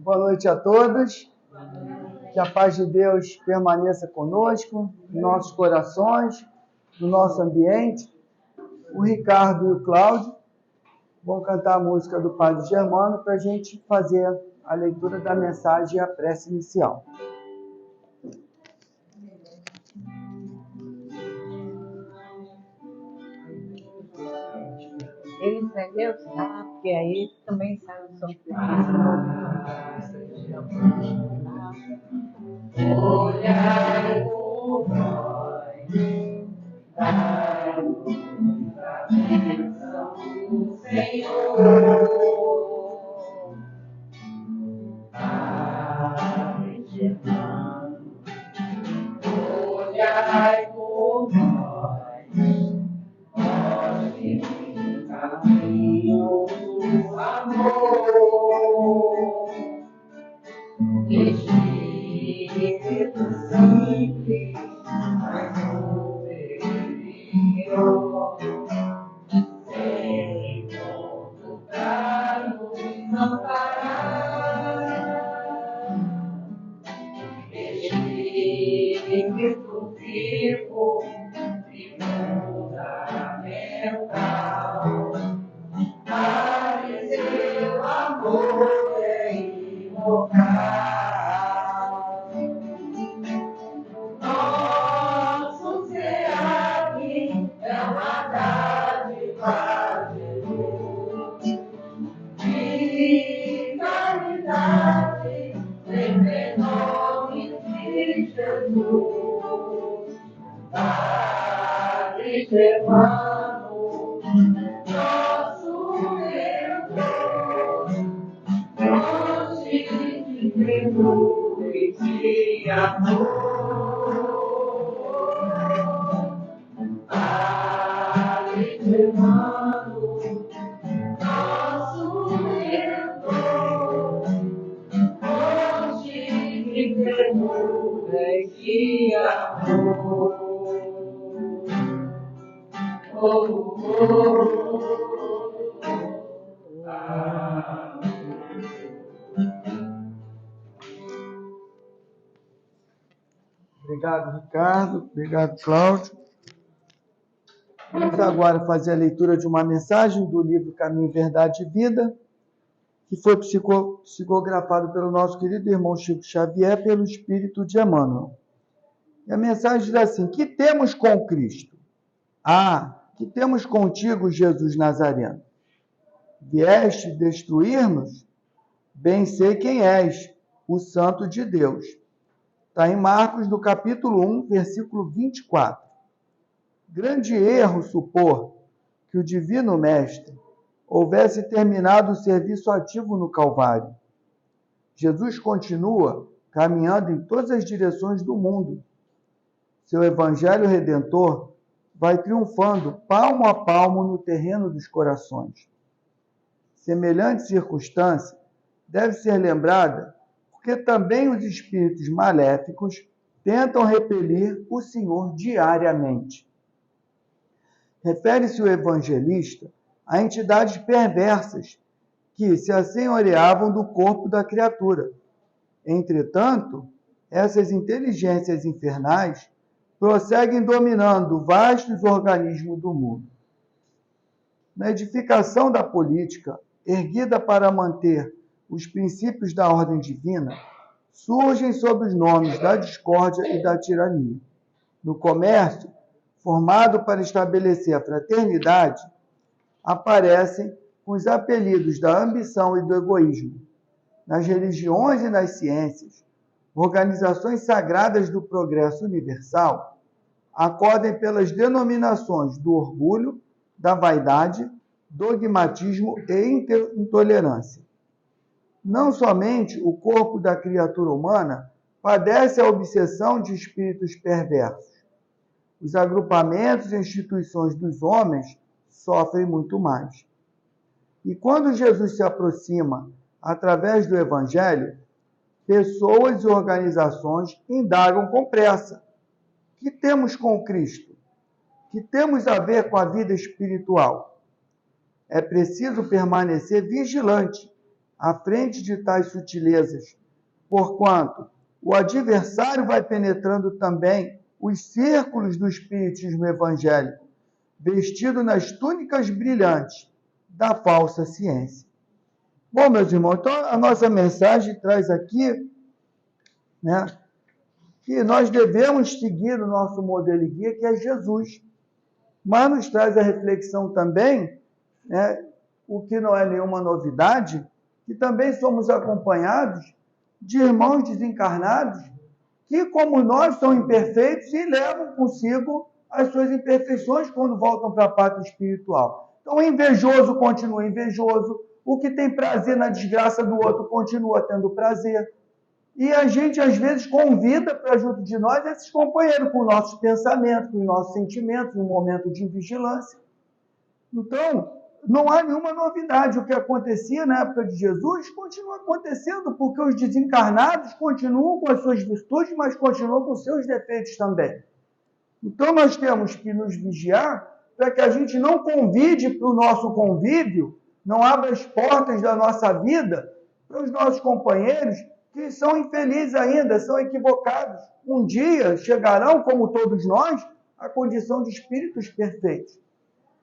Boa noite a todos. Que a paz de Deus permaneça conosco, em nossos corações, no nosso ambiente. O Ricardo e o Cláudio vão cantar a música do Padre Germano para a gente fazer a leitura da mensagem e a prece inicial. Ele entendeu? Tá? Porque aí também sai o som que olhai por nós, dai-nos a bênção do Senhor. Padre Germano, olhai por nós, mostre o caminho do amor. Espírito simples, mas superior, sem ponto pra nos amparar. Espírito vivo e fundamental, Pai, seu amor é imortal. Nosso SEAP é uma dádiva de luz, vitalidade em nome de Jesus. Padre Germano, nosso Deus, fonte de temor e de amor. Padre Germano, nosso Deus, fonte de temor e de amor. Obrigado, Ricardo. Obrigado, Cláudio. Vamos agora fazer a leitura de uma mensagem do livro Caminho, Verdade e Vida, que foi psicografado pelo nosso querido irmão Chico Xavier, pelo Espírito de Emmanuel. E a mensagem diz assim: que temos com Cristo? Que temos contigo, Jesus Nazareno? Vieste destruir-nos? Bem sei quem és, o Santo de Deus. Está em Marcos, no capítulo 1, versículo 24. Grande erro supor que o Divino Mestre houvesse terminado o serviço ativo no Calvário. Jesus continua caminhando em todas as direções do mundo. Seu Evangelho Redentor vai triunfando palmo a palmo no terreno dos corações. Semelhante circunstância deve ser lembrada porque também os espíritos maléficos tentam repelir o Senhor diariamente. Refere-se o evangelista a entidades perversas que se assenhoreavam do corpo da criatura. Entretanto, essas inteligências infernais prosseguem dominando vastos organismos do mundo. Na edificação da política, erguida para manter os princípios da ordem divina, surgem sob os nomes da discórdia e da tirania. No comércio, formado para estabelecer a fraternidade, aparecem com os apelidos da ambição e do egoísmo. Nas religiões e nas ciências, organizações sagradas do progresso universal acodem pelas denominações do orgulho, da vaidade, dogmatismo e intolerância. Não somente o corpo da criatura humana padece a obsessão de espíritos perversos. Os agrupamentos e instituições dos homens sofrem muito mais. E quando Jesus se aproxima através do Evangelho, pessoas e organizações indagam com pressa: que temos com Cristo? Que temos a ver com a vida espiritual? É preciso permanecer vigilante à frente de tais sutilezas, porquanto o adversário vai penetrando também os círculos do espiritismo evangélico, vestido nas túnicas brilhantes da falsa ciência. Bom, meus irmãos, então a nossa mensagem traz aqui, né, que nós devemos seguir o nosso modelo e guia, que é Jesus. Mas nos traz a reflexão também, né, o que não é nenhuma novidade, que também somos acompanhados de irmãos desencarnados que, como nós, são imperfeitos e levam consigo as suas imperfeições quando voltam para a pátria espiritual. Então, o invejoso continua invejoso, o que tem prazer na desgraça do outro continua tendo prazer. E a gente, às vezes, convida para junto de nós esses companheiros com nossos pensamentos, com nossos sentimentos, no momento de vigilância. Então, não há nenhuma novidade. O que acontecia na época de Jesus continua acontecendo, porque os desencarnados continuam com as suas virtudes, mas continuam com os seus defeitos também. Então, nós temos que nos vigiar para que a gente não convide para o nosso convívio, não abra as portas da nossa vida para os nossos companheiros que são infelizes ainda, são equivocados. Um dia chegarão, como todos nós, à condição de espíritos perfeitos.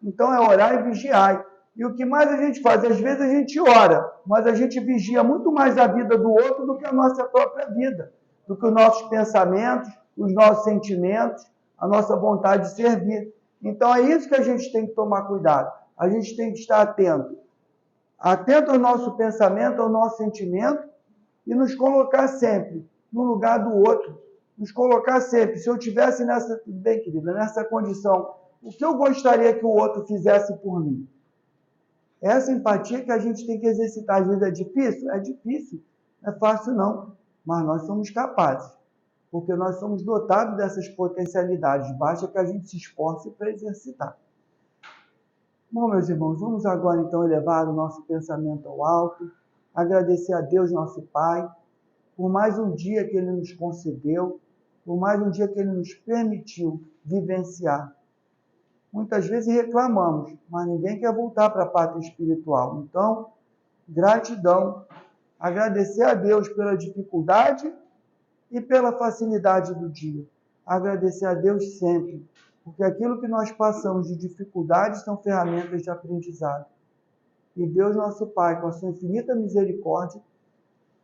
Então é orar e vigiar. E o que mais a gente faz? Às vezes a gente ora, mas a gente vigia muito mais a vida do outro do que a nossa própria vida, do que os nossos pensamentos, os nossos sentimentos, a nossa vontade de servir. Então é isso que a gente tem que tomar cuidado. A gente tem que estar atento. Atento ao nosso pensamento, ao nosso sentimento, e nos colocar sempre no lugar do outro. Nos colocar sempre. Se eu estivesse nessa, bem, querida, nessa condição, o que eu gostaria que o outro fizesse por mim? Essa empatia que a gente tem que exercitar. Às vezes é difícil? É difícil. Não é fácil, não. Mas nós somos capazes. Porque nós somos dotados dessas potencialidades. Basta que a gente se esforce para exercitar. Bom, meus irmãos, vamos agora então elevar o nosso pensamento ao alto. Agradecer a Deus, nosso Pai, por mais um dia que Ele nos concedeu, por mais um dia que Ele nos permitiu vivenciar. Muitas vezes reclamamos, mas ninguém quer voltar para a pátria espiritual. Então, gratidão, agradecer a Deus pela dificuldade e pela facilidade do dia. Agradecer a Deus sempre, porque aquilo que nós passamos de dificuldades são ferramentas de aprendizado. E Deus, nosso Pai, com a sua infinita misericórdia,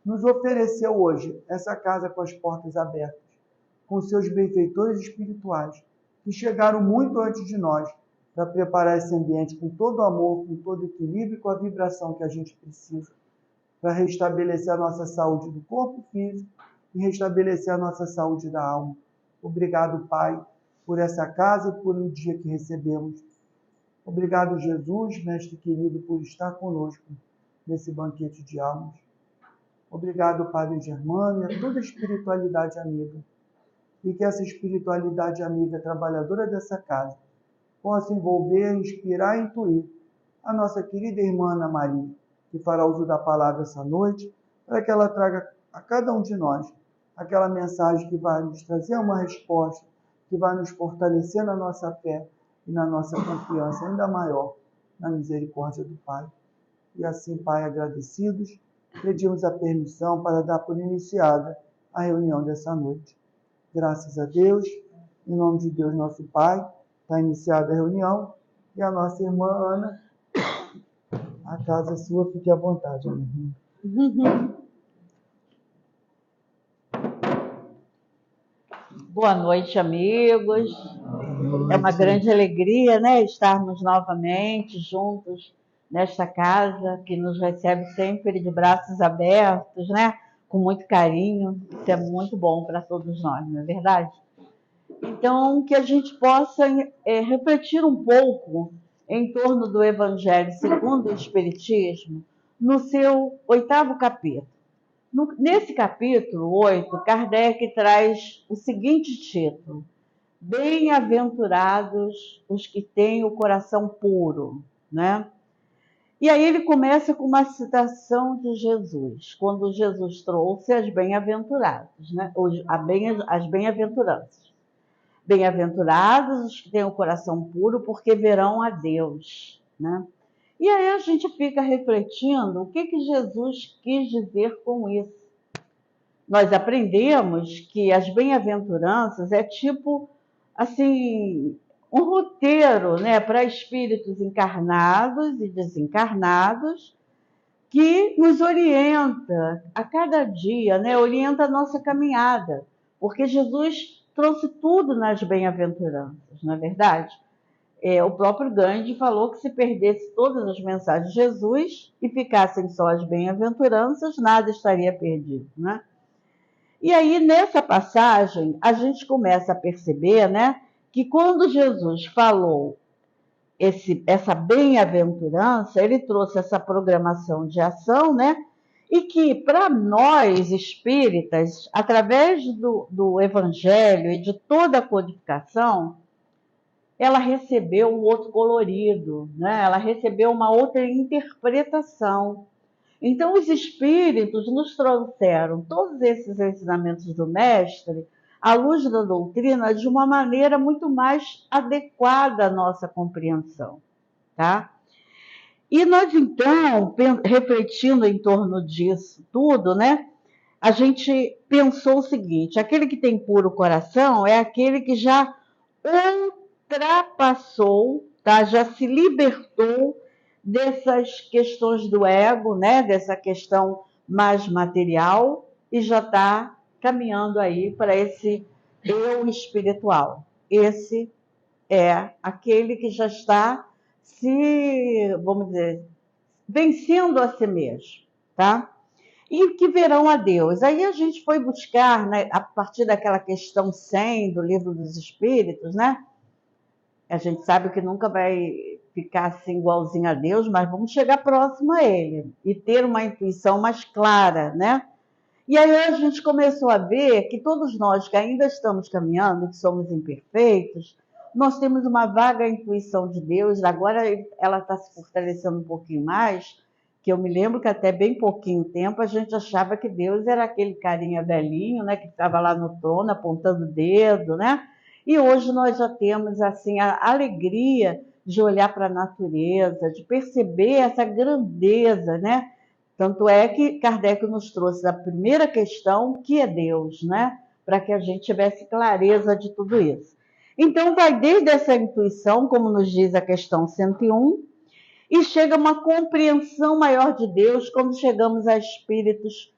nos ofereceu hoje essa casa com as portas abertas, com seus benfeitores espirituais, que chegaram muito antes de nós para preparar esse ambiente com todo o amor, com todo o equilíbrio e com a vibração que a gente precisa, para restabelecer a nossa saúde do corpo físico e restabelecer a nossa saúde da alma. Obrigado, Pai, por essa casa e por um dia que recebemos. Obrigado, Jesus, Mestre querido, por estar conosco nesse banquete de almas. Obrigado, Padre Germano, e a toda a espiritualidade amiga. E que essa espiritualidade amiga, trabalhadora dessa casa, possa envolver, inspirar e intuir a nossa querida irmã Ana Maria, que fará uso da palavra essa noite, para que ela traga a cada um de nós aquela mensagem que vai nos trazer uma resposta, que vai nos fortalecer na nossa fé e na nossa confiança ainda maior na misericórdia do Pai. E assim, Pai, agradecidos, pedimos a permissão para dar por iniciada a reunião dessa noite. Graças a Deus, em nome de Deus, nosso Pai, está iniciada a reunião. E a nossa irmã Ana, a casa é sua, fique à vontade, minha irmã. Boa noite, amigos. É uma grande alegria, né, estarmos novamente juntos nesta casa que nos recebe sempre de braços abertos, né, com muito carinho. Isso é muito bom para todos nós, não é verdade? Então, que a gente possa refletir um pouco em torno do Evangelho segundo o Espiritismo, no seu 8º capítulo. Nesse capítulo 8, Kardec traz o seguinte título: Bem-aventurados os que têm o coração puro, né? E aí ele começa com uma citação de Jesus, quando Jesus trouxe as bem-aventuradas, né? As bem-aventuranças. Bem-aventurados os que têm o coração puro, porque verão a Deus, né? E aí a gente fica refletindo o que Jesus quis dizer com isso. Nós aprendemos que as bem-aventuranças é tipo, assim, um roteiro, né, para espíritos encarnados e desencarnados, que nos orienta a cada dia, né, orienta a nossa caminhada, porque Jesus trouxe tudo nas bem-aventuranças, não é verdade? O próprio Gandhi falou que se perdesse todas as mensagens de Jesus e ficassem só as bem-aventuranças, nada estaria perdido, né? E aí, nessa passagem, a gente começa a perceber, né, que quando Jesus falou essa bem-aventurança, ele trouxe essa programação de ação, né? E que, para nós espíritas, através do Evangelho e de toda a codificação, ela recebeu um outro colorido, né? Ela recebeu uma outra interpretação. Então, os espíritos nos trouxeram todos esses ensinamentos do Mestre, à luz da doutrina, de uma maneira muito mais adequada à nossa compreensão, tá? E nós, então, refletindo em torno disso tudo, né? A gente pensou o seguinte: aquele que tem puro coração é aquele que já ultrapassou, tá? Já se libertou dessas questões do ego, né? Dessa questão mais material e já está caminhando aí para esse eu espiritual. Esse é aquele que já está vamos dizer, vencendo a si mesmo, tá? E que verão a Deus. Aí a gente foi buscar, né, a partir daquela questão 100 do Livro dos Espíritos, né? A gente sabe que nunca vai ficar assim igualzinho a Deus, mas vamos chegar próximo a Ele e ter uma intuição mais clara, né? E aí a gente começou a ver que todos nós que ainda estamos caminhando, que somos imperfeitos, nós temos uma vaga intuição de Deus. Agora ela está se fortalecendo um pouquinho mais, que eu me lembro que até bem pouquinho tempo a gente achava que Deus era aquele carinha velhinho, né, que estava lá no trono apontando o dedo, né? E hoje nós já temos assim a alegria de olhar para a natureza, de perceber essa grandeza, né? Tanto é que Kardec nos trouxe a primeira questão, que é Deus, né? Para que a gente tivesse clareza de tudo isso. Então, vai desde essa intuição, como nos diz a questão 101, e chega uma compreensão maior de Deus quando chegamos a espíritos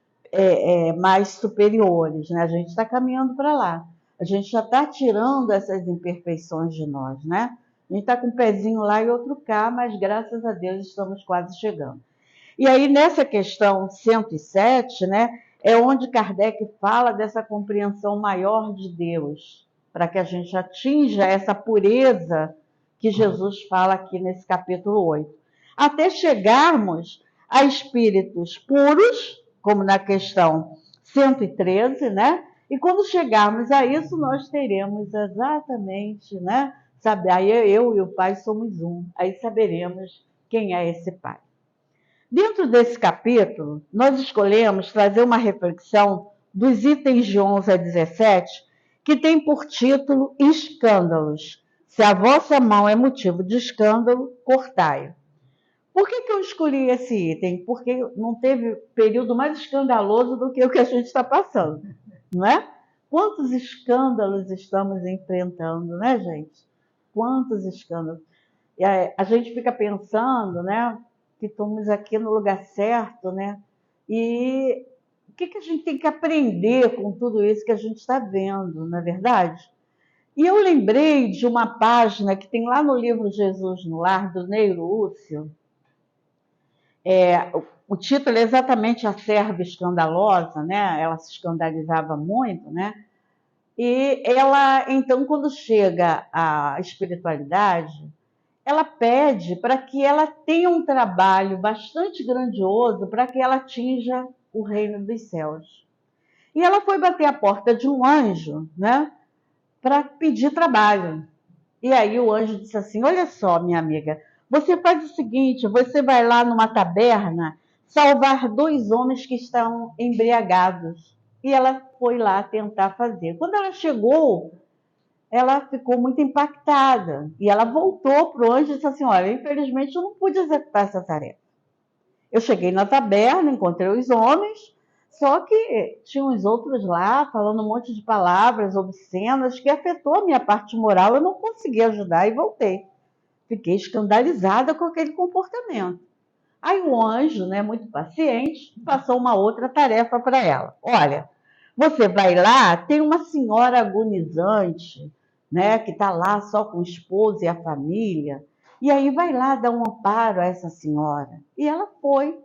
mais superiores, né? A gente está caminhando para lá. A gente já está tirando essas imperfeições de nós, né? A gente está com um pezinho lá e outro cá, mas graças a Deus estamos quase chegando. E aí, nessa questão 107, né, é onde Kardec fala dessa compreensão maior de Deus, para que a gente atinja essa pureza que Jesus fala aqui nesse capítulo 8. Até chegarmos a espíritos puros, como na questão 113, né? E quando chegarmos a isso, nós teremos exatamente, né? Sabe, aí eu e o Pai somos um. Aí saberemos quem é esse Pai. Dentro desse capítulo, nós escolhemos trazer uma reflexão dos itens de 11 a 17, que tem por título Escândalos. Se a vossa mão é motivo de escândalo, cortai-o. Por que eu escolhi esse item? Porque não teve período mais escandaloso do que o que a gente está passando, não é? Quantos escândalos estamos enfrentando, né, gente? Quantos escândalos. E a gente fica pensando, né, que estamos aqui no lugar certo, né? E o que a gente tem que aprender com tudo isso que a gente está vendo, não é verdade? E eu lembrei de uma página que tem lá no livro Jesus no Lar, do Ney Lúcio. O título é exatamente A Serva Escandalosa, né? Ela se escandalizava muito, né? E ela, então, quando chega à espiritualidade, ela pede para que ela tenha um trabalho bastante grandioso para que ela atinja o reino dos céus. E ela foi bater a porta de um anjo, né, para pedir trabalho. E aí o anjo disse assim: olha só, minha amiga, você faz o seguinte, você vai lá numa taberna salvar 2 homens que estão embriagados. E ela foi lá tentar fazer. Quando ela chegou, ela ficou muito impactada. E ela voltou para o anjo e disse assim, olha, infelizmente eu não pude executar essa tarefa. Eu cheguei na taberna, encontrei os homens, só que tinham os outros lá falando um monte de palavras obscenas que afetou a minha parte moral, eu não consegui ajudar e voltei. Fiquei escandalizada com aquele comportamento. Aí o anjo, né, muito paciente, passou uma outra tarefa para ela. Olha, você vai lá, tem uma senhora agonizante, né, que está lá só com o esposo e a família, e aí vai lá dar um amparo a essa senhora. E ela foi.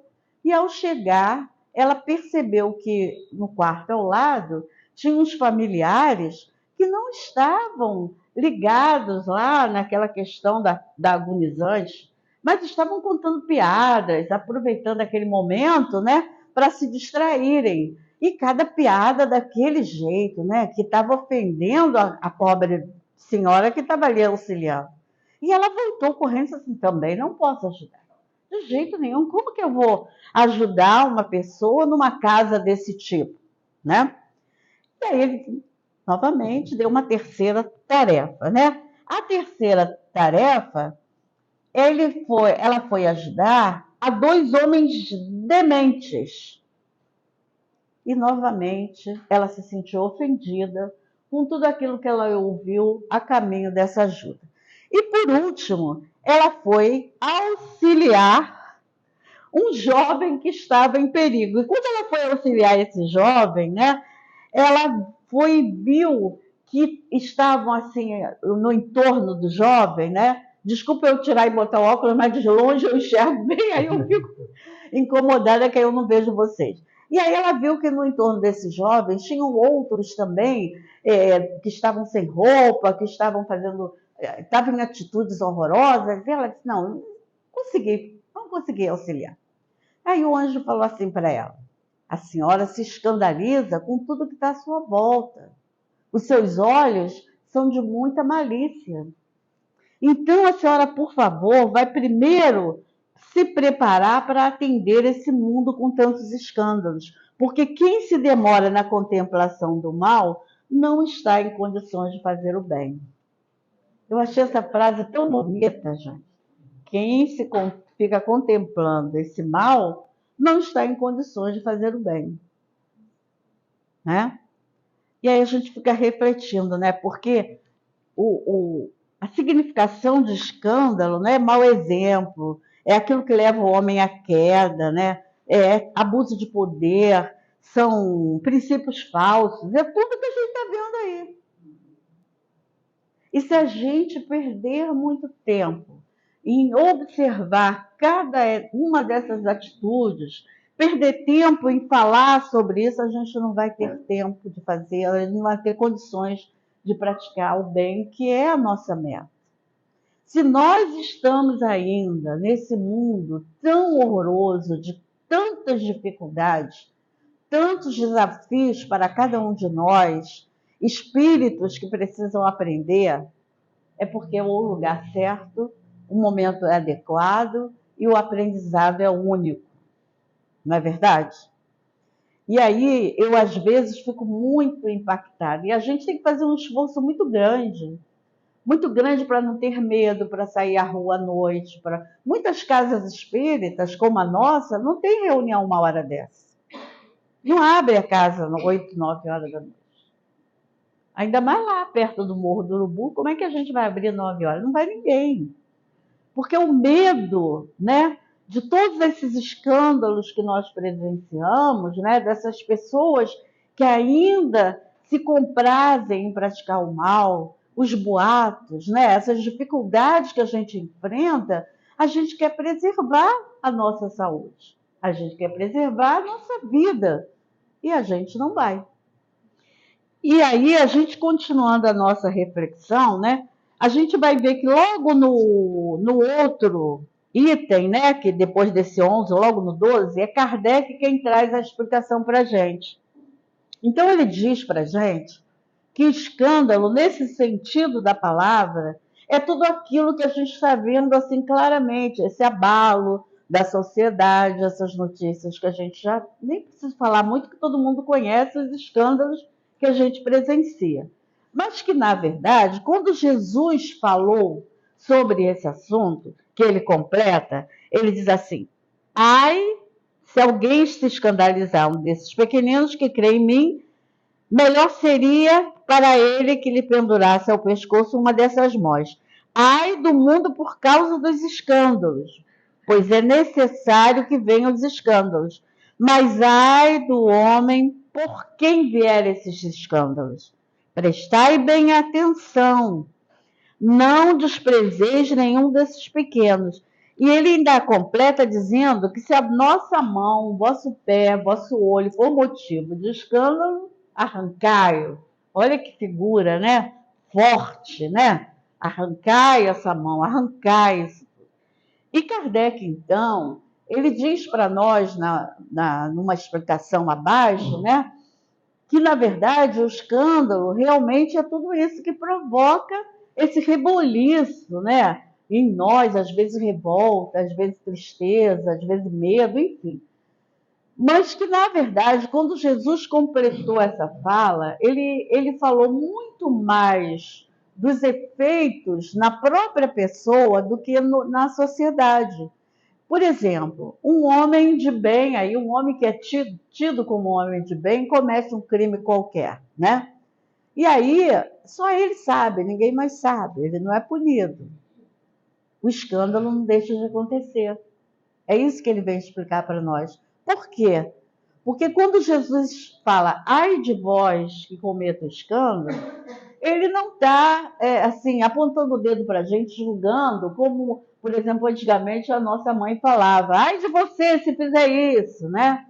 E ao chegar, ela percebeu que no quarto ao lado tinha uns familiares que não estavam ligados lá naquela questão da agonizante, mas estavam contando piadas, aproveitando aquele momento, né, para se distraírem. E cada piada daquele jeito, né, que estava ofendendo a pobre senhora que estava ali auxiliando. E ela voltou correndo e disse assim, também não posso ajudar. De jeito nenhum, como que eu vou ajudar uma pessoa numa casa desse tipo, né? E aí ele, novamente, deu uma terceira tarefa, né? A terceira tarefa, ela foi ajudar a dois homens dementes. E, novamente, ela se sentiu ofendida com tudo aquilo que ela ouviu a caminho dessa ajuda. E, por último, ela foi auxiliar um jovem que estava em perigo. E quando ela foi auxiliar esse jovem, né, ela foi e viu que estavam assim no entorno do jovem, né? Desculpa eu tirar e botar o óculos, mas de longe eu enxergo bem, aí eu fico incomodada que eu não vejo vocês. E aí ela viu que no entorno desses jovens tinham outros também que estavam sem roupa, que estavam estavam em atitudes horrorosas. E ela disse, não consegui auxiliar. Aí o anjo falou assim para ela, a senhora se escandaliza com tudo que está à sua volta. Os seus olhos são de muita malícia. Então a senhora, por favor, vai primeiro se preparar para atender esse mundo com tantos escândalos. Porque quem se demora na contemplação do mal não está em condições de fazer o bem. Eu achei essa frase tão bonita, gente. Quem fica contemplando esse mal não está em condições de fazer o bem. Né? E aí a gente fica refletindo, né? Porque a significação de escândalo, né, é mau exemplo, é aquilo que leva o homem à queda, né? É abuso de poder, são princípios falsos, é tudo que a gente está vendo aí. E se a gente perder muito tempo em observar cada uma dessas atitudes, perder tempo em falar sobre isso, a gente não vai ter tempo de fazer, a gente não vai ter condições de praticar o bem, que é a nossa meta. Se nós estamos ainda nesse mundo tão horroroso, de tantas dificuldades, tantos desafios para cada um de nós, espíritos que precisam aprender, é porque é o lugar certo, o momento é adequado e o aprendizado é único. Não é verdade? E aí, eu às vezes fico muito impactada. E a gente tem que fazer um esforço muito grande para não ter medo, para sair à rua à noite. Muitas casas espíritas, como a nossa, não tem reunião uma hora dessa. Não abre a casa às 8, 9 horas da noite. Ainda mais lá perto do Morro do Urubu, como é que a gente vai abrir 9 horas? Não vai ninguém. Porque o medo, né, de todos esses escândalos que nós presenciamos, né, dessas pessoas que ainda se comprazem em praticar o mal, os boatos, né, essas dificuldades que a gente enfrenta, a gente quer preservar a nossa saúde, a gente quer preservar a nossa vida e a gente não vai. E aí, a gente continuando a nossa reflexão, né, a gente vai ver que logo no outro item, né, que depois desse 11, logo no 12, é Kardec quem traz a explicação para a gente. Então, ele diz para a gente que escândalo, nesse sentido da palavra, é tudo aquilo que a gente está vendo assim claramente, esse abalo da sociedade, essas notícias que a gente já nem precisa falar muito, que todo mundo conhece, os escândalos que a gente presencia. Mas que, na verdade, quando Jesus falou sobre esse assunto, que ele completa, ele diz assim: ai, se alguém se escandalizar um desses pequeninos que crê em mim, melhor seria para ele que lhe pendurasse ao pescoço uma dessas mós. Ai do mundo por causa dos escândalos, pois é necessário que venham os escândalos. Mas ai do homem por quem vier esses escândalos. Prestai bem atenção, não desprezeis nenhum desses pequenos. E ele ainda completa dizendo que se a nossa mão, vosso pé, vosso olho for motivo de escândalo, arrancai-o. Olha que figura, né? Forte, né? Arrancai essa mão, arrancai isso. E Kardec, então, ele diz para nós, numa explicação abaixo, né? Que, na verdade, o escândalo realmente é tudo isso que provoca esse reboliço, né? Em nós, às vezes revolta, às vezes tristeza, às vezes medo, enfim. Mas que, na verdade, quando Jesus completou essa fala, ele falou muito mais dos efeitos na própria pessoa do que na sociedade. Por exemplo, um homem de bem, aí um homem que é tido como um homem de bem, comete um crime qualquer, né? E aí, só ele sabe, ninguém mais sabe, ele não é punido. O escândalo não deixa de acontecer. É isso que ele vem explicar para nós. Por quê? Porque quando Jesus fala, ai de vós que cometam escândalo, ele não está assim, apontando o dedo para a gente, julgando, como, por exemplo, antigamente a nossa mãe falava, ai de você se fizer isso, né?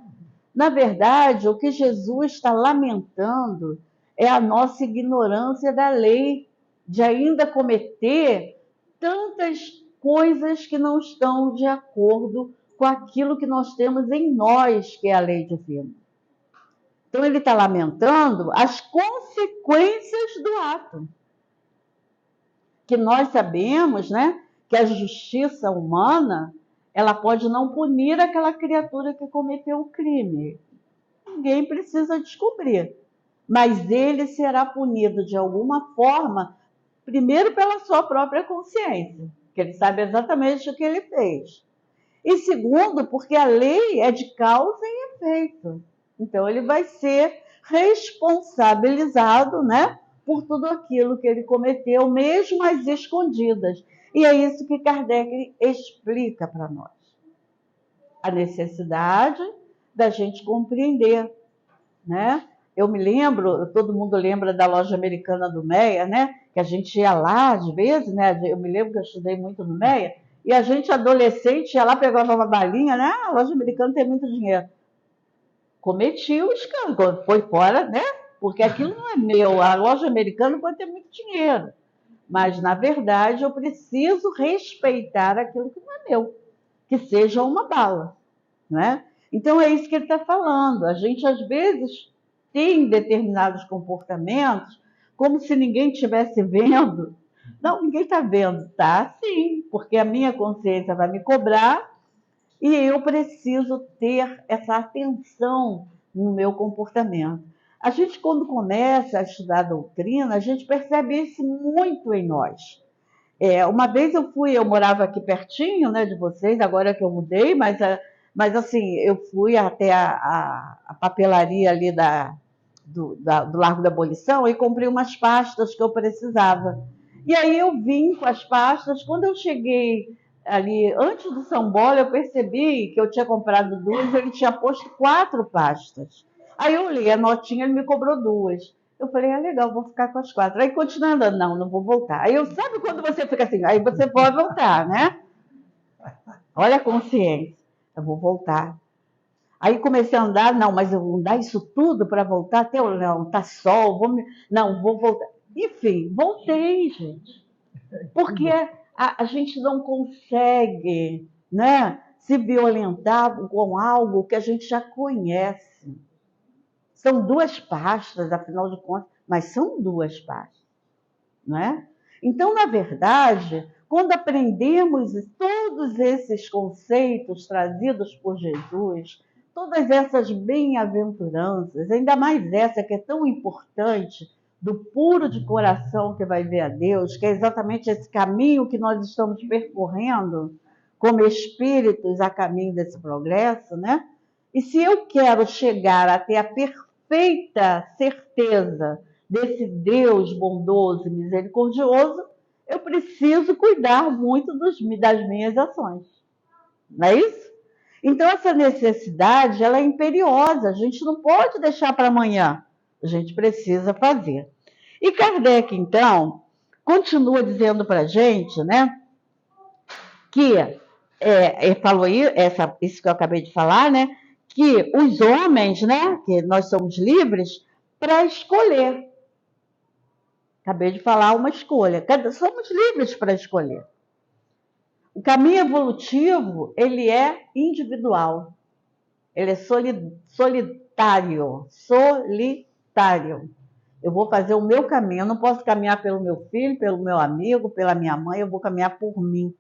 Na verdade, o que Jesus está lamentando é a nossa ignorância da lei, de ainda cometer tantas coisas que não estão de acordo com aquilo que nós temos em nós, que é a lei divina. Então, ele está lamentando as consequências do ato. Que nós sabemos, né, que a justiça humana, ela pode não punir aquela criatura que cometeu o crime. Ninguém precisa descobrir. Mas ele será punido de alguma forma, primeiro pela sua própria consciência, que ele sabe exatamente o que ele fez. E segundo, porque a lei é de causa e efeito. Então, ele vai ser responsabilizado, né, por tudo aquilo que ele cometeu, mesmo às escondidas. E é isso que Kardec explica para nós. A necessidade da gente compreender, né? Eu me lembro, todo mundo lembra da loja americana do Meia, né? Que a gente ia lá às vezes, né? Eu me lembro que eu estudei muito no Meia, e a gente, adolescente, ia lá, pegava uma balinha, né? A loja americana tem muito dinheiro. Cometi o escândalo, foi fora, né? Porque aquilo não é meu. A loja americana pode ter muito dinheiro. Mas, na verdade, eu preciso respeitar aquilo que não é meu. Que seja uma bala, né? Então, é isso que ele está falando. A gente, às vezes, tem determinados comportamentos como se ninguém estivesse vendo. Não, ninguém está vendo, tá? Sim, porque a minha consciência vai me cobrar e eu preciso ter essa atenção no meu comportamento. A gente, quando começa a estudar a doutrina, a gente percebe isso muito em nós. Uma vez eu morava aqui pertinho, né, de vocês, agora que eu mudei, mas assim, eu fui até a papelaria ali do Largo da Abolição e comprei umas pastas que eu precisava. E aí eu vim com as pastas, quando eu cheguei ali, antes do São Bola, eu percebi que eu tinha comprado duas, ele tinha posto 4 pastas. Aí eu olhei a notinha, ele me cobrou 2. Eu falei, legal, vou ficar com as 4. Aí continua andando, não vou voltar. Aí sabe quando você fica assim, aí você pode voltar, né? Olha a consciência, eu vou voltar. Aí comecei a andar, não, mas eu vou andar isso tudo para voltar até o não, tá sol, não, vou voltar. Enfim, voltei, gente. Porque a gente não consegue, né, se violentar com algo que a gente já conhece. São 2 pastas, afinal de contas, mas são 2 pastas, não é? Então, na verdade, quando aprendemos todos esses conceitos trazidos por Jesus, todas essas bem-aventuranças, ainda mais essa que é tão importante do puro de coração que vai ver a Deus, que é exatamente esse caminho que nós estamos percorrendo como espíritos a caminho desse progresso, né? E se eu quero chegar até a perfeita certeza desse Deus bondoso e misericordioso, eu preciso cuidar muito das minhas ações. Não é isso? Então, essa necessidade, ela é imperiosa. A gente não pode deixar para amanhã. A gente precisa fazer. E Kardec, então, continua dizendo para a gente, né, que, ele falou isso que eu acabei de falar, né, que os homens, né, que nós somos livres para escolher. Acabei de falar uma escolha. Somos livres para escolher. O caminho evolutivo, ele é individual. Ele é solitário. Eu vou fazer o meu caminho. Eu não posso caminhar pelo meu filho, pelo meu amigo, pela minha mãe. Eu vou caminhar por mim.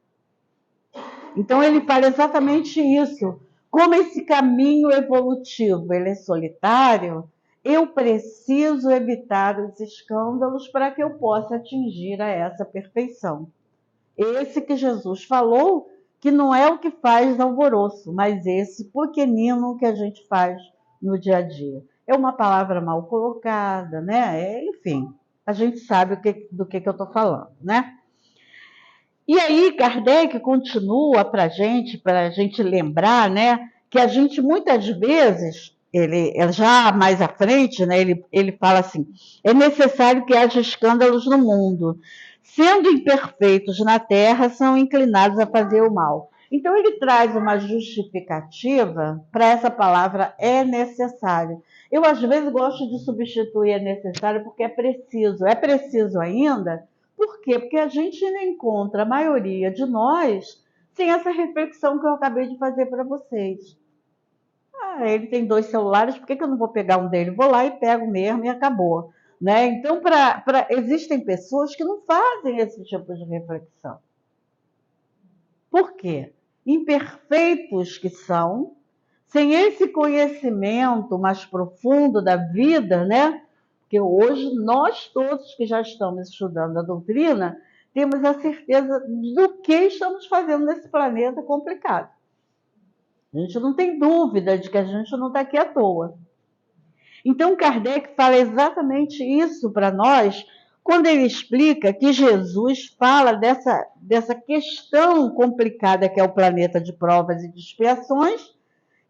Então, ele fala exatamente isso. Como esse caminho evolutivo ele é solitário, eu preciso evitar os escândalos para que eu possa atingir a essa perfeição. Esse que Jesus falou, que não é o que faz alvoroço, mas esse pequenino que a gente faz no dia a dia. É uma palavra mal colocada, né? Enfim, a gente sabe do que eu estou falando, né? E aí, Kardec continua para a gente lembrar, né, que a gente muitas vezes, ele já mais à frente, né, ele fala assim: é necessário que haja escândalos no mundo. Sendo imperfeitos na terra, são inclinados a fazer o mal. Então, ele traz uma justificativa para essa palavra é necessário. Eu, às vezes, gosto de substituir é necessário porque é preciso. É preciso ainda. Por quê? Porque a gente não encontra a maioria de nós sem essa reflexão que eu acabei de fazer para vocês. Ele tem 2 celulares, por que eu não vou pegar um dele? Vou lá e pego mesmo e acabou. Né? Então, existem pessoas que não fazem esse tipo de reflexão. Por quê? Imperfeitos que são, sem esse conhecimento mais profundo da vida, né? Porque hoje nós todos que já estamos estudando a doutrina, temos a certeza do que estamos fazendo nesse planeta complicado. A gente não tem dúvida de que a gente não está aqui à toa. Então, Kardec fala exatamente isso para nós, quando ele explica que Jesus fala dessa questão complicada que é o planeta de provas e de expiações,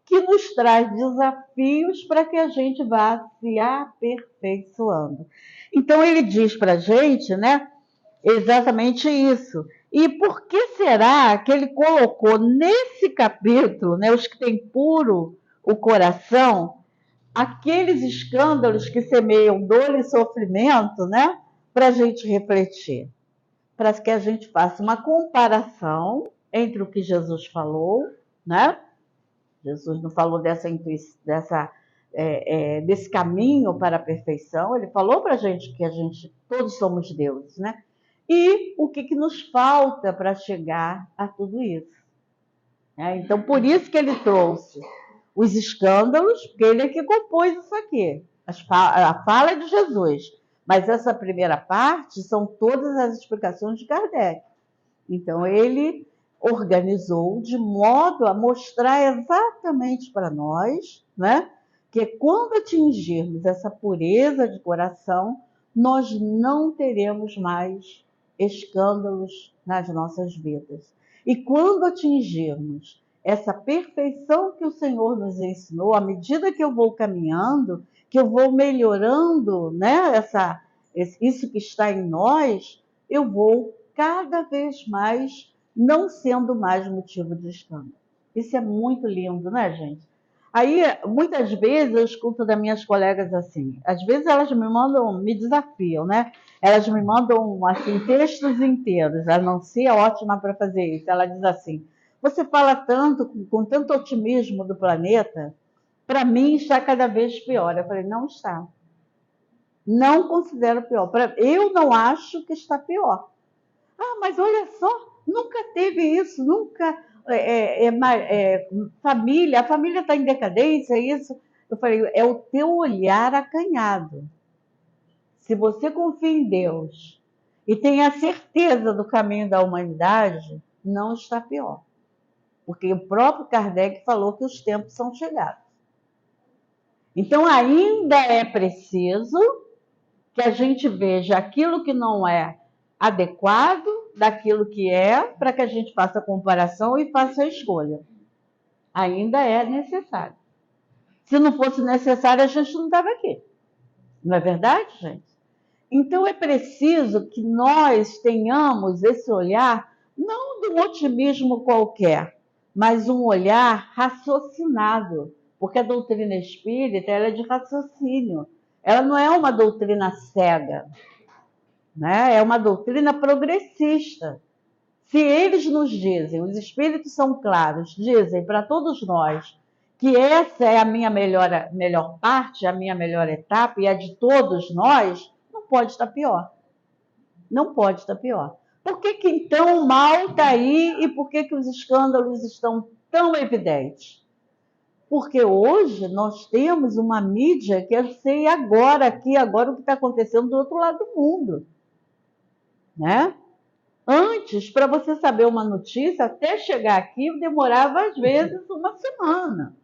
que nos traz desafios para que a gente vá se aperfeiçoando. Então, ele diz para a gente, né, exatamente isso. E por que será que ele colocou nesse capítulo, né, os que têm puro o coração, aqueles escândalos que semeiam dor e sofrimento, né, para a gente refletir? Para que a gente faça uma comparação entre o que Jesus falou, né? Jesus não falou desse caminho para a perfeição, ele falou para a gente que todos somos deuses, né? E o que nos falta para chegar a tudo isso. Então, por isso que ele trouxe os escândalos, porque ele é que compôs isso aqui. A fala é de Jesus, mas essa primeira parte são todas as explicações de Kardec. Então, ele organizou de modo a mostrar exatamente para nós, né, que quando atingirmos essa pureza de coração, nós não teremos mais escândalos nas nossas vidas. E quando atingirmos essa perfeição que o Senhor nos ensinou, à medida que eu vou caminhando, que eu vou melhorando, né, isso que está em nós, eu vou cada vez mais não sendo mais motivo de escândalo. Isso é muito lindo, né, gente? Aí, muitas vezes, eu escuto das minhas colegas assim, às vezes elas me desafiam, né? Elas me mandam, assim, textos inteiros, a Nancy é ótima para fazer isso. Ela diz assim: você fala tanto, com tanto otimismo do planeta, para mim está cada vez pior. Eu falei: não está. Não considero pior. Eu não acho que está pior. Mas olha só, nunca teve isso, nunca a família está em decadência, isso. Eu falei: é o teu olhar acanhado. se você confia em Deus e tem a certeza do caminho da humanidade, não está pior. Porque o próprio Kardec falou que os tempos são chegados. Então, ainda é preciso que a gente veja aquilo que não é adequado daquilo que é, para que a gente faça a comparação e faça a escolha. Ainda é necessário. Se não fosse necessário, a gente não estava aqui. Não é verdade, gente? Então, é preciso que nós tenhamos esse olhar, não de um otimismo qualquer, mas um olhar raciocinado, porque a doutrina espírita ela é de raciocínio. Ela não é uma doutrina cega, né? É uma doutrina progressista. Se eles nos dizem, os espíritos são claros, dizem para todos nós que essa é a minha melhor parte, a minha melhor etapa e a de todos nós, não pode estar pior. Não pode estar pior. Por que então o mal está aí e por que os escândalos estão tão evidentes? Porque hoje nós temos uma mídia que eu sei agora o que está acontecendo do outro lado do mundo. Né? Antes, para você saber uma notícia, até chegar aqui, demorava às vezes uma semana.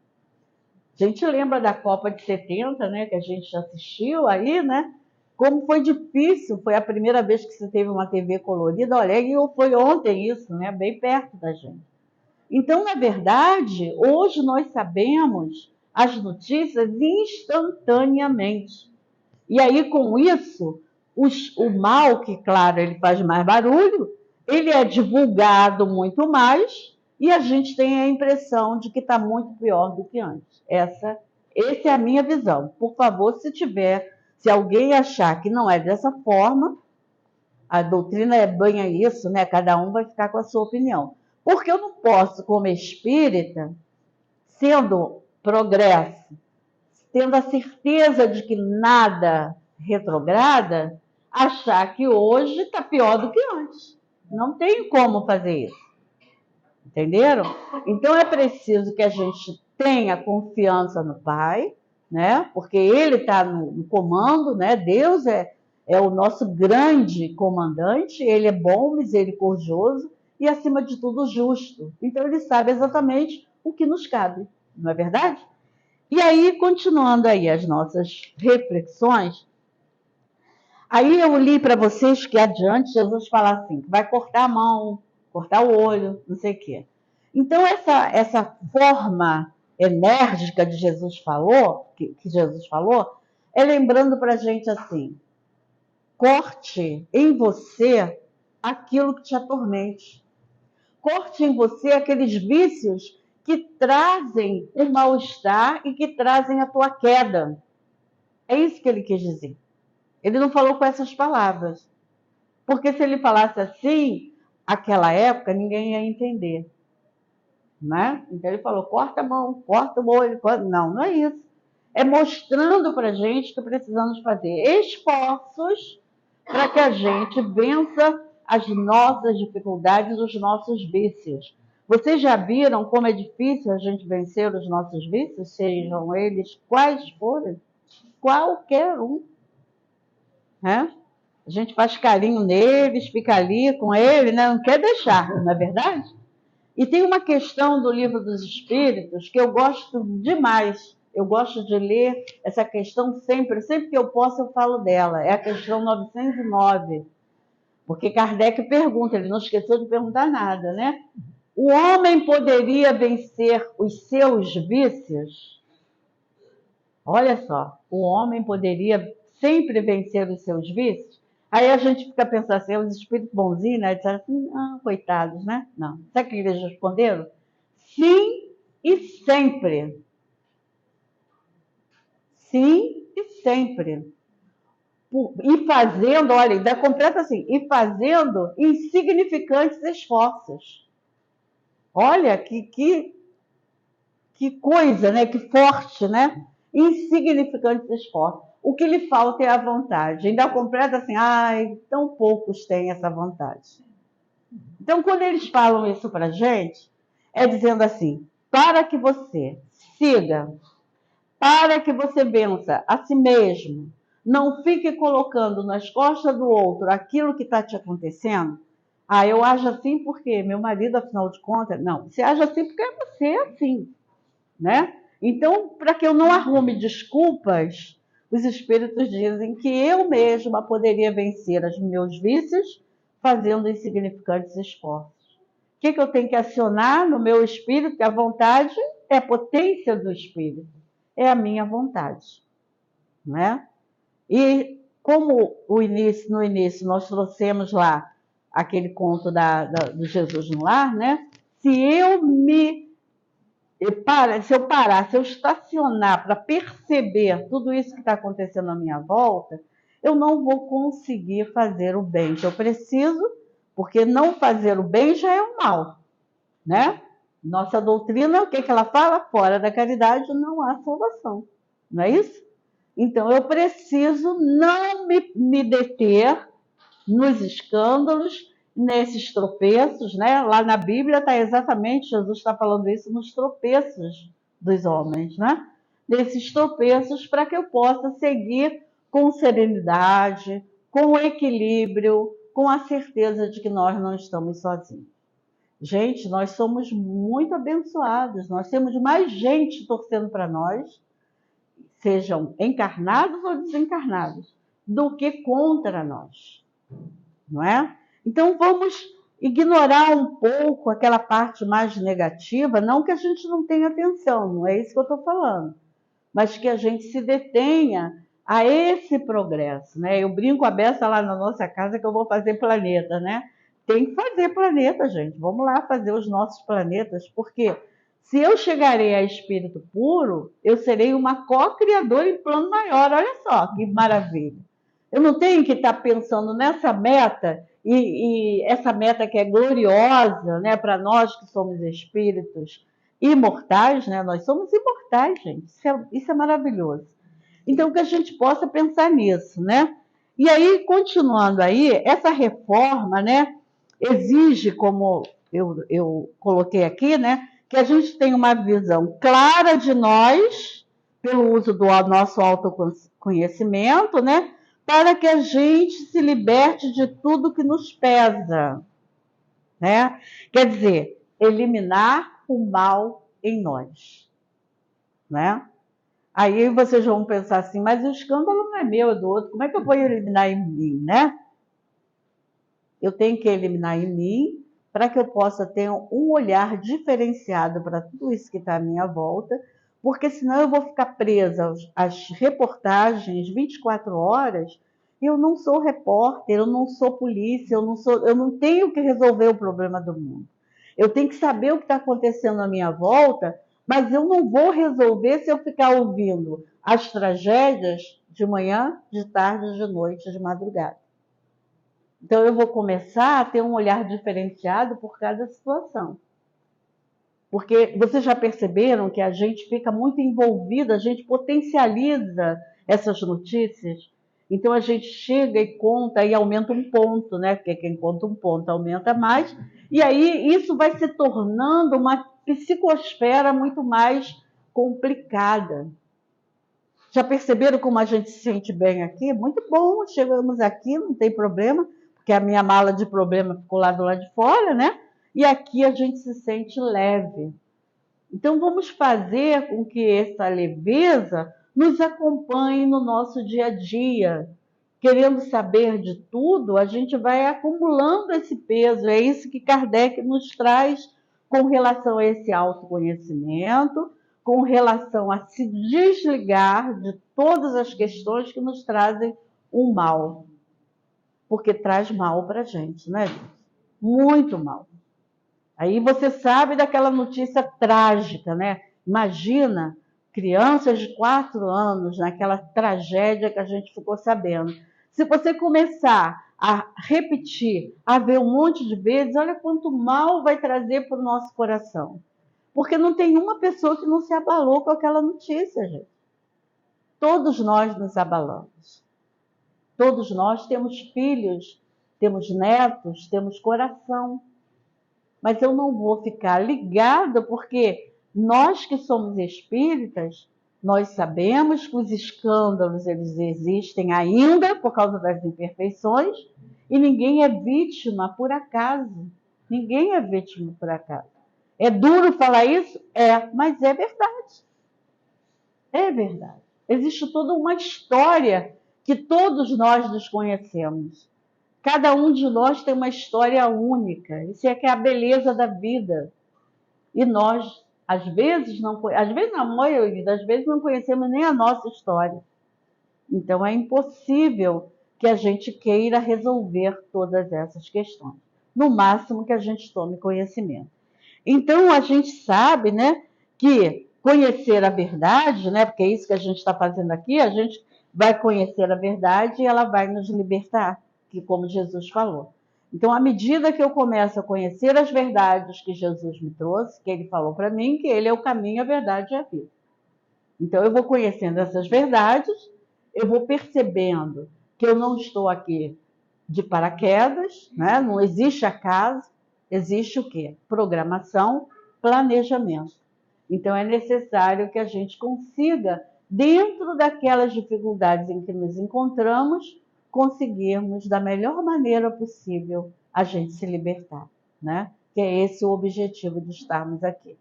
A gente lembra da Copa de 70, né, que a gente assistiu aí, né? Como foi difícil, foi a primeira vez que você teve uma TV colorida, olha, e foi ontem isso, né, bem perto da gente. Então, na verdade, hoje nós sabemos as notícias instantaneamente. E aí, com isso, o mal, que, claro, ele faz mais barulho, ele é divulgado muito mais e a gente tem a impressão de que está muito pior do que antes. Essa é a minha visão. Por favor, se alguém achar que não é dessa forma, a doutrina é bem isso, né? Cada um vai ficar com a sua opinião. Porque eu não posso, como espírita, sendo progresso, tendo a certeza de que nada retrograda, achar que hoje está pior do que antes. Não tem como fazer isso. Entenderam? Então é preciso que a gente tenha confiança no Pai, né? Porque Ele está no comando, né? Deus é o nosso grande comandante, Ele é bom, misericordioso e, acima de tudo, justo. Então Ele sabe exatamente o que nos cabe, não é verdade? E aí, continuando aí as nossas reflexões, aí eu li para vocês que adiante Jesus fala assim, que vai cortar a mão, cortar o olho, não sei o quê. Então, essa forma enérgica de Jesus falou, que Jesus falou, é lembrando para a gente assim, corte em você aquilo que te atormente. Corte em você aqueles vícios que trazem o mal-estar e que trazem a tua queda. É isso que ele quis dizer. Ele não falou com essas palavras. Porque se ele falasse assim, naquela época, ninguém ia entender. Né? Então ele falou, corta a mão, corta o olho. Não é isso. É mostrando para a gente que precisamos fazer esforços para que a gente vença as nossas dificuldades, os nossos vícios. Vocês já viram como é difícil a gente vencer os nossos vícios, sejam eles quais forem? Qualquer um. Né? A gente faz carinho neles, fica ali com ele, né? Não quer deixar, não é verdade? E tem uma questão do Livro dos Espíritos que eu gosto demais. Eu gosto de ler essa questão sempre que eu posso eu falo dela. É a questão 909. Porque Kardec pergunta, ele não esqueceu de perguntar nada, né? O homem poderia vencer os seus vícios? Olha só, o homem poderia sempre vencer os seus vícios? Aí a gente fica pensando assim, os espíritos bonzinhos, né? Disseram assim, coitados, né? Não. Sabe o que eles responderam? Sim e sempre. Sim e sempre. E fazendo, olha, ainda completa assim, e fazendo insignificantes esforços. Olha, que coisa, né? Que forte, né? Insignificantes esforços. O que lhe falta é a vontade. Ainda completa assim, tão poucos têm essa vontade. Então, quando eles falam isso para a gente, é dizendo assim, para que você siga, para que você vença a si mesmo, Não fique colocando nas costas do outro aquilo que está te acontecendo. Ah, eu ajo assim porque meu marido, afinal de contas... Não, você age assim porque você é assim, né? Então, para que eu não arrume desculpas, os espíritos dizem que eu mesma poderia vencer os meus vícios fazendo insignificantes esforços. O que eu tenho que acionar no meu espírito? Que a vontade é a potência do espírito, é a minha vontade, né? E como no início nós trouxemos lá aquele conto do Jesus no Lar, né? Se eu estacionar para perceber tudo isso que está acontecendo à minha volta, eu não vou conseguir fazer o bem que eu preciso, porque não fazer o bem já é o mal, né? Nossa doutrina, o que ela fala? Fora da caridade não há salvação, não é isso? Então, eu preciso não me deter nos escândalos, nesses tropeços, né? Lá na Bíblia está exatamente, Jesus está falando isso nos tropeços dos homens, né? Nesses tropeços para que eu possa seguir com serenidade, com equilíbrio, com a certeza de que nós não estamos sozinhos. Gente, nós somos muito abençoados, nós temos mais gente torcendo para nós, sejam encarnados ou desencarnados, do que contra nós, não é? Então vamos ignorar um pouco aquela parte mais negativa, não que a gente não tenha atenção, não é isso que eu estou falando, mas que a gente se detenha a esse progresso, né? Eu brinco a beça lá na nossa casa que eu vou fazer planeta, né? Tem que fazer planeta, gente. Vamos lá fazer os nossos planetas, porque se eu chegarei a espírito puro, eu serei uma co-criadora em plano maior. Olha só que maravilha. Eu não tenho que estar pensando nessa meta, e essa meta que é gloriosa, né, para nós que somos espíritos imortais, né? Nós somos imortais, gente. Isso é maravilhoso. Então, que a gente possa pensar nisso, né? E aí, continuando aí, essa reforma, né, exige, como eu coloquei aqui, né, que a gente tenha uma visão clara de nós, pelo uso do nosso autoconhecimento, né, para que a gente se liberte de tudo que nos pesa, né? Quer dizer, eliminar o mal em nós, né? Aí vocês vão pensar assim, mas o escândalo não é meu, é do outro, como é que eu vou eliminar em mim, né? Eu tenho que eliminar em mim para que eu possa ter um olhar diferenciado para tudo isso que está à minha volta, porque senão eu vou ficar presa às reportagens 24 horas. Eu não sou repórter, eu não sou polícia, eu não tenho que resolver o problema do mundo. Eu tenho que saber o que está acontecendo à minha volta, mas eu não vou resolver se eu ficar ouvindo as tragédias de manhã, de tarde, de noite, de madrugada. Então, eu vou começar a ter um olhar diferenciado por cada situação. Porque vocês já perceberam que a gente fica muito envolvida, a gente potencializa essas notícias. Então, a gente chega e conta e aumenta um ponto, né? Porque quem conta um ponto aumenta mais. E aí, isso vai se tornando uma psicosfera muito mais complicada. Já perceberam como a gente se sente bem aqui? Muito bom, chegamos aqui, não tem problema, porque a minha mala de problema ficou lá do lado de fora, né? E aqui a gente se sente leve. Então vamos fazer com que essa leveza nos acompanhe no nosso dia a dia. Querendo saber de tudo, a gente vai acumulando esse peso. É isso que Kardec nos traz com relação a esse autoconhecimento, com relação a se desligar de todas as questões que nos trazem um mal. Porque traz mal para a gente, né, gente? Muito mal. Aí você sabe daquela notícia trágica, né? Imagina crianças de 4 anos naquela tragédia que a gente ficou sabendo. Se você começar a repetir, a ver um monte de vezes, olha quanto mal vai trazer para o nosso coração. Porque não tem uma pessoa que não se abalou com aquela notícia, gente. Todos nós nos abalamos. Todos nós temos filhos, temos netos, temos coração. Mas eu não vou ficar ligada, porque nós que somos espíritas, Nós sabemos que os escândalos eles existem ainda por causa das imperfeições e ninguém é vítima por acaso. Ninguém é vítima por acaso. É duro falar isso? É, mas é verdade. É verdade. Existe toda uma história que todos nós desconhecemos. Cada um de nós tem uma história única. Isso é que é a beleza da vida. E nós, às vezes, não, a maioria das vezes, não conhecemos nem a nossa história. Então, é impossível que a gente queira resolver todas essas questões. No máximo que a gente tome conhecimento. Então, a gente sabe, né, que conhecer a verdade, né, porque é isso que a gente está fazendo aqui, a gente vai conhecer a verdade e ela vai nos libertar, que como Jesus falou. Então, à medida que eu começo a conhecer as verdades que Jesus me trouxe, que ele falou para mim, que ele é o caminho, a verdade e a vida. Então, eu vou conhecendo essas verdades, eu vou percebendo que eu não estou aqui de paraquedas, né? Não existe acaso, existe o quê? Programação, planejamento. Então, é necessário que a gente consiga, dentro daquelas dificuldades em que nos encontramos, conseguirmos, da melhor maneira possível, a gente se libertar, né? Que é esse o objetivo de estarmos aqui.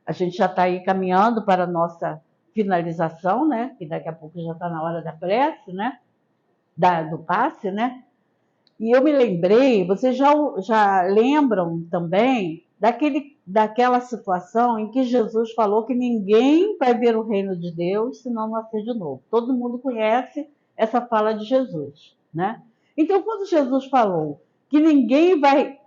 A gente já está aí caminhando para a nossa finalização, né? Que daqui a pouco já está na hora da prece, né? Do passe, né? E eu me lembrei, vocês já lembram também daquela situação em que Jesus falou que ninguém vai ver o reino de Deus se não nascer de novo. Todo mundo conhece essa fala de Jesus, né? Então, quando Jesus falou que ninguém vai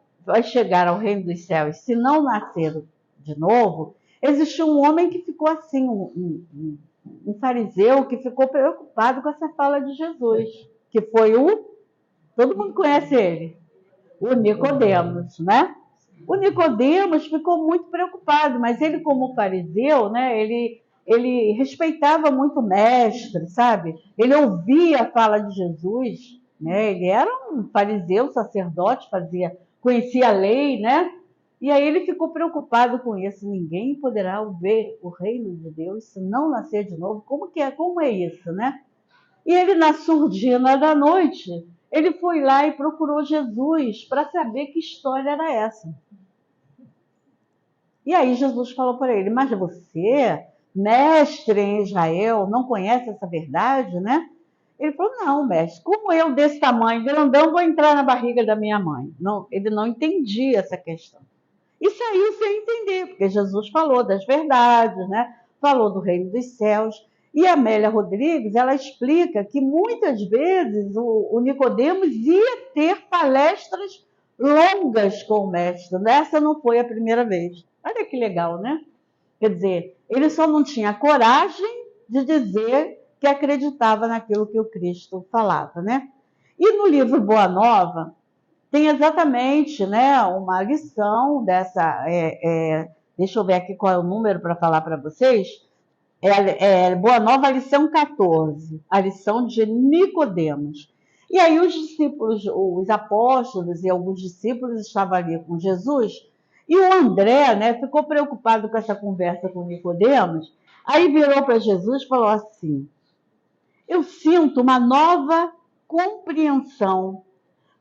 chegar ao reino dos céus se não nascer de novo, existiu um homem que ficou assim, um fariseu que ficou preocupado com essa fala de Jesus, que foi todo mundo conhece ele, o Nicodemos, né? O Nicodemos ficou muito preocupado, mas ele, como fariseu, né? Ele respeitava muito o mestre, sabe? Ele ouvia a fala de Jesus, né? Ele era um fariseu, sacerdote, conhecia a lei, né? E aí ele ficou preocupado com isso. Ninguém poderá ver o reino de Deus se não nascer de novo. Como é isso, né? E ele, na surdina da noite, ele foi lá e procurou Jesus para saber que história era essa. E aí Jesus falou para ele, mas você, mestre em Israel, não conhece essa verdade, né? Ele falou, não, mestre, como eu desse tamanho, grandão, vou entrar na barriga da minha mãe? Não, ele não entendia essa questão. E saiu sem entender, porque Jesus falou das verdades, né? Falou do reino dos céus. E a Amélia Rodrigues, ela explica que muitas vezes o Nicodemos ia ter palestras longas com o mestre. Essa não foi a primeira vez. Olha que legal, né? Quer dizer, ele só não tinha coragem de dizer que acreditava naquilo que o Cristo falava, né? E no livro Boa Nova, tem exatamente, né, uma lição dessa. Deixa eu ver aqui qual é o número para falar para vocês. Boa Nova, lição 14, a lição de Nicodemos. E aí os discípulos, os apóstolos e alguns discípulos estavam ali com Jesus, e o André, né, ficou preocupado com essa conversa com Nicodemos, aí virou para Jesus e falou assim, eu sinto uma nova compreensão,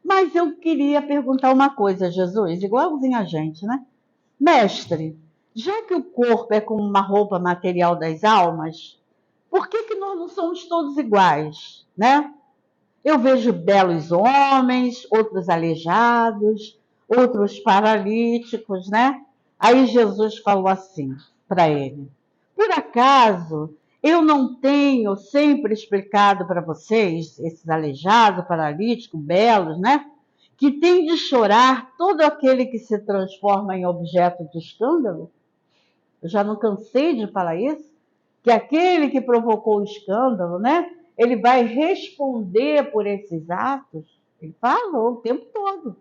mas eu queria perguntar uma coisa, Jesus, igualzinho a gente, né? Mestre, já que o corpo é como uma roupa material das almas, por que nós não somos todos iguais, né? Eu vejo belos homens, outros aleijados, outros paralíticos, né? Aí Jesus falou assim para ele, por acaso eu não tenho sempre explicado para vocês, esses aleijados, paralíticos, belos, né? Que tem de chorar todo aquele que se transforma em objeto de escândalo? Eu já não cansei de falar isso? Que aquele que provocou o escândalo, né? Ele vai responder por esses atos? Ele falou o tempo todo.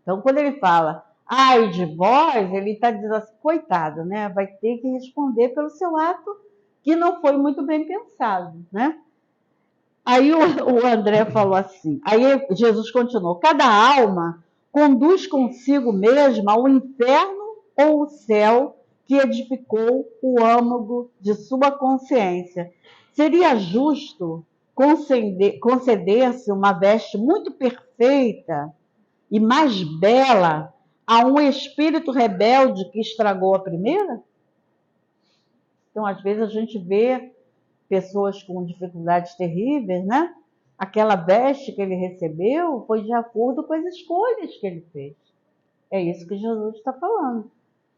Então, quando ele fala, ai de vós, ele está dizendo assim, coitado, né? Vai ter que responder pelo seu ato que não foi muito bem pensado, né? Aí o André falou assim, aí Jesus continuou, cada alma conduz consigo mesma ao inferno ou o céu que edificou o âmago de sua consciência. Seria justo conceder-se uma veste muito perfeita e mais bela a um espírito rebelde que estragou a primeira? Então, às vezes, a gente vê pessoas com dificuldades terríveis, né? Aquela veste que ele recebeu foi de acordo com as escolhas que ele fez. É isso que Jesus está falando.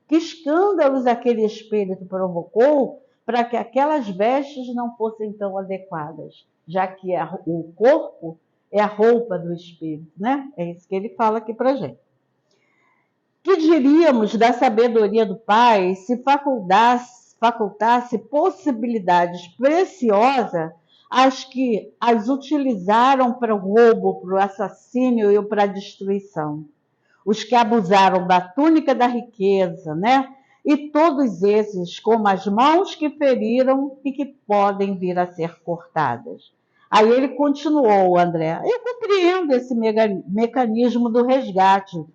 Que escândalos aquele espírito provocou para que aquelas vestes não fossem tão adequadas, já que o corpo é a roupa do espírito, né? É isso que ele fala aqui para a gente. Que diríamos da sabedoria do Pai se facultasse possibilidades preciosas às que as utilizaram para o roubo, para o assassínio e para a destruição? Os que abusaram da túnica da riqueza, né? E todos esses, como as mãos que feriram e que podem vir a ser cortadas. Aí ele continuou, André, eu compreendo esse mecanismo do resgate,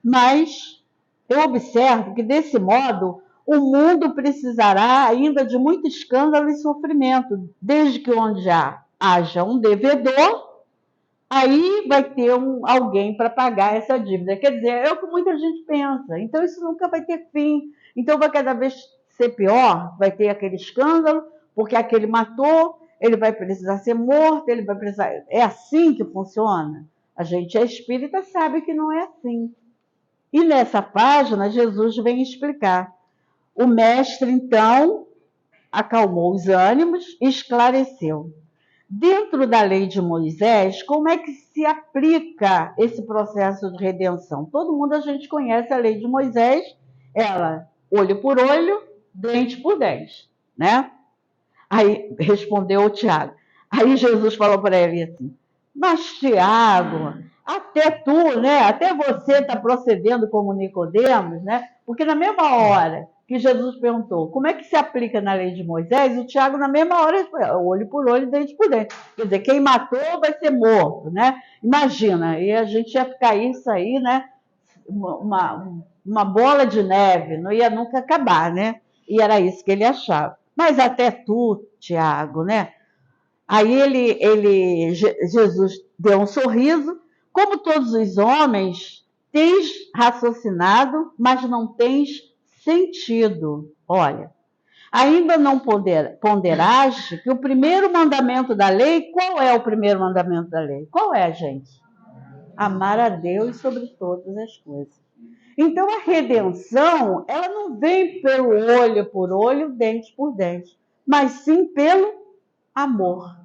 mas eu observo que, desse modo, o mundo precisará ainda de muito escândalo e sofrimento, desde que onde haja um devedor, aí vai ter alguém para pagar essa dívida. Quer dizer, é o que muita gente pensa. Então, isso nunca vai ter fim. Então, vai cada vez ser pior, vai ter aquele escândalo, porque aquele matou, ele vai precisar ser morto, ele vai precisar... É assim que funciona? A gente é espírita, sabe que não é assim. E nessa página, Jesus vem explicar. O mestre, então, acalmou os ânimos e esclareceu. Dentro da lei de Moisés, como é que se aplica esse processo de redenção? Todo mundo, a gente conhece a lei de Moisés, ela, olho por olho, dente por dente, né? Aí respondeu o Tiago. Aí Jesus falou para ele assim, mas Tiago, até tu, né? Até você está procedendo como Nicodemos, né? Porque na mesma hora que Jesus perguntou como é que se aplica na lei de Moisés, o Tiago na mesma hora respondeu, olho por olho, dente por dente. Quer dizer, quem matou vai ser morto, né? Imagina, e a gente ia ficar isso aí, né? Uma bola de neve, não ia nunca acabar, né? E era isso que ele achava. Mas até tu, Tiago, né? Aí Jesus deu um sorriso. Como todos os homens, tens raciocinado, mas não tens sentido. Olha, ainda não ponderaste que o primeiro mandamento da lei, qual é o primeiro mandamento da lei? Qual é, gente? Amar a Deus sobre todas as coisas. Então, a redenção, ela não vem pelo olho por olho, dente por dente, mas sim pelo amor,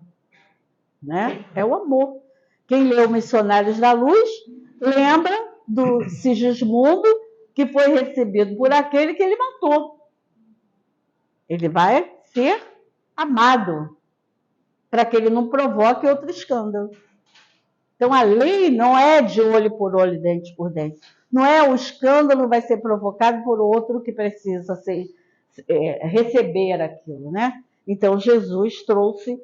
né? É o amor. Quem leu Missionários da Luz, lembra do Sigismundo, que foi recebido por aquele que ele matou. Ele vai ser amado, para que ele não provoque outro escândalo. Então, a lei não é de olho por olho, dente por dente. Não é o escândalo vai ser provocado por outro que precisa receber aquilo, né? Então, Jesus trouxe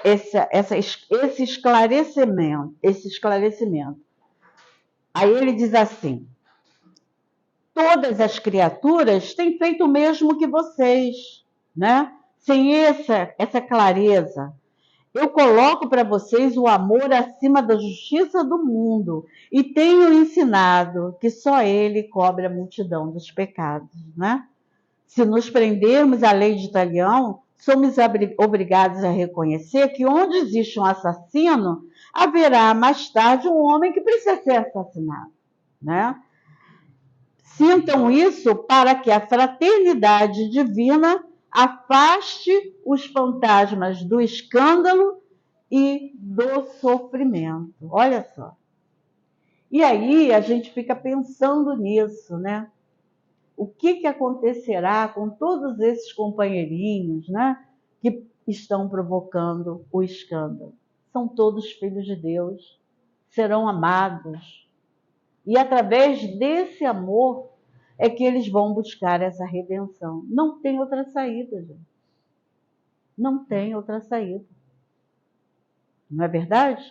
esse esclarecimento. Aí ele diz assim, todas as criaturas têm feito o mesmo que vocês, né? Sem essa clareza. Eu coloco para vocês o amor acima da justiça do mundo e tenho ensinado que só ele cobre a multidão dos pecados, né? Se nos prendermos à lei de Talião, somos obrigados a reconhecer que onde existe um assassino, haverá mais tarde um homem que precisa ser assassinado, né? Sintam isso para que a fraternidade divina afaste os fantasmas do escândalo e do sofrimento. Olha só. E aí a gente fica pensando nisso, né? O que acontecerá com todos esses companheirinhos, né, que estão provocando o escândalo? São todos filhos de Deus, serão amados. E através desse amor é que eles vão buscar essa redenção. Não tem outra saída, gente. Não tem outra saída. Não é verdade?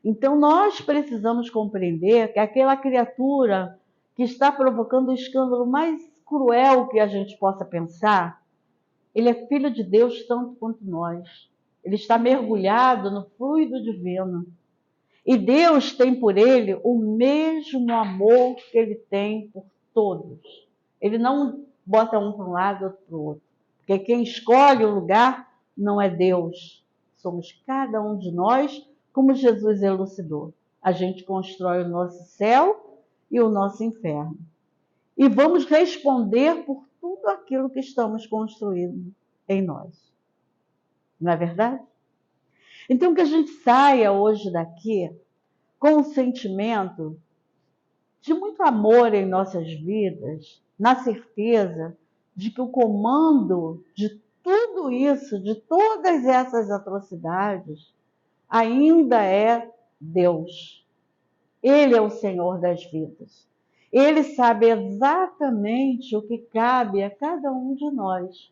Então, nós precisamos compreender que aquela criatura que está provocando o escândalo mais cruel que a gente possa pensar, ele é filho de Deus tanto quanto nós. Ele está mergulhado no fluido divino. E Deus tem por ele o mesmo amor que ele tem por todos. Ele não bota um para um lado, outro para o outro. Porque quem escolhe o lugar não é Deus. Somos cada um de nós, como Jesus elucidou. A gente constrói o nosso céu e o nosso inferno. E vamos responder por tudo aquilo que estamos construindo em nós. Não é verdade? Então, que a gente saia hoje daqui com um sentimento de muito amor em nossas vidas, na certeza de que o comando de tudo isso, de todas essas atrocidades, ainda é Deus. Ele é o Senhor das vidas. Ele sabe exatamente o que cabe a cada um de nós.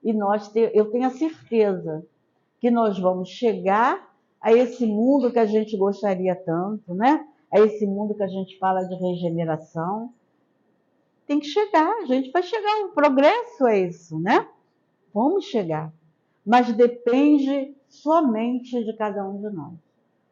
E eu tenho a certeza que nós vamos chegar a esse mundo que a gente gostaria tanto, né? A esse mundo que a gente fala de regeneração. Tem que chegar, a gente vai chegar. O progresso é isso, né? Vamos chegar. Mas depende somente de cada um de nós.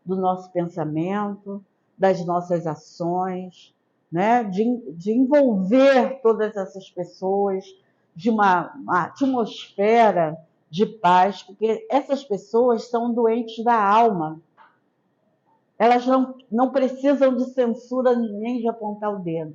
Do nosso pensamento, das nossas ações, né? De envolver todas essas pessoas, de uma atmosfera de paz, porque essas pessoas são doentes da alma. Elas não precisam de censura nem de apontar o dedo.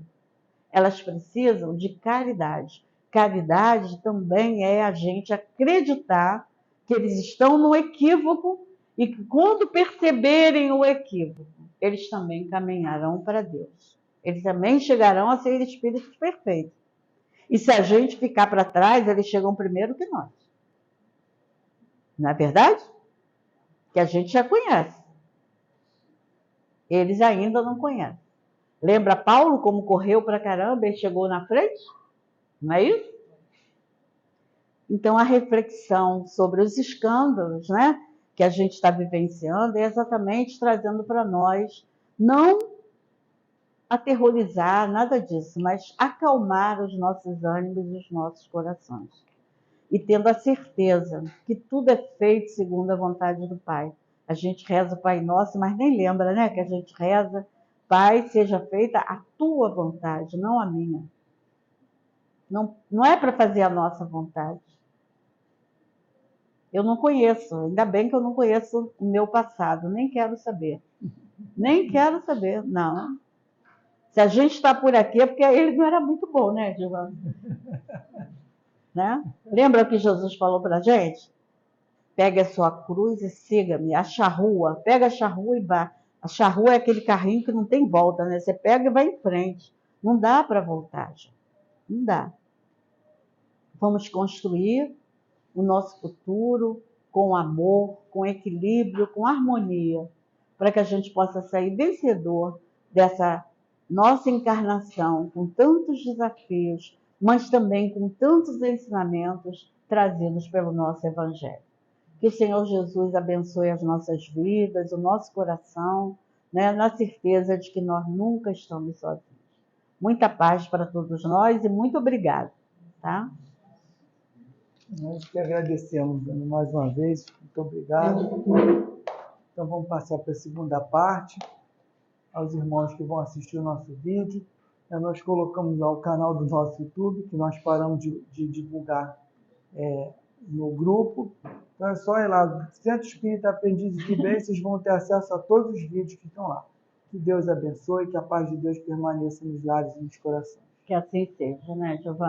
Elas precisam de caridade. Caridade também é a gente acreditar que eles estão no equívoco e que quando perceberem o equívoco, eles também caminharão para Deus. Eles também chegarão a ser espíritos perfeitos. E se a gente ficar para trás, eles chegam primeiro que nós. Não é verdade? Que a gente já conhece. Eles ainda não conhecem. Lembra Paulo como correu para caramba e chegou na frente? Não é isso? Então, a reflexão sobre os escândalos, né, que a gente está vivenciando é exatamente trazendo para nós, não aterrorizar, nada disso, mas acalmar os nossos ânimos e os nossos corações. E tendo a certeza que tudo é feito segundo a vontade do Pai. A gente reza o Pai Nosso, mas nem lembra, né, que a gente reza: Pai, seja feita a tua vontade, não a minha. Não é para fazer a nossa vontade. Eu não conheço, ainda bem que eu não conheço o meu passado, nem quero saber. Nem quero saber, não. Se a gente está por aqui é porque ele não era muito bom, né, Giovana? Né? Lembra o que Jesus falou para a gente? Pegue a sua cruz e siga-me. A charrua, pega a charrua e vá. A charrua é aquele carrinho que não tem volta, né? Você pega e vai em frente. Não dá para voltar, gente. Não dá. Vamos construir o nosso futuro com amor, com equilíbrio, com harmonia, para que a gente possa sair vencedor dessa nossa encarnação, com tantos desafios, mas também com tantos ensinamentos trazidos pelo nosso Evangelho. Que o Senhor Jesus abençoe as nossas vidas, o nosso coração, né, na certeza de que nós nunca estamos sozinhos. Muita paz para todos nós e muito obrigada. Tá? Nós que agradecemos, Ana, mais uma vez. Muito obrigado. Então, vamos passar para a segunda parte. Aos irmãos que vão assistir o nosso vídeo. Nós colocamos lá o canal do nosso YouTube, que nós paramos de divulgar no grupo. Então, é só ir lá, Centro Espírita Aprendizes de Bem, vocês vão ter acesso a todos os vídeos que estão lá. Que Deus abençoe, que a paz de Deus permaneça nos lares e nos corações. Que assim seja, né, Giovana?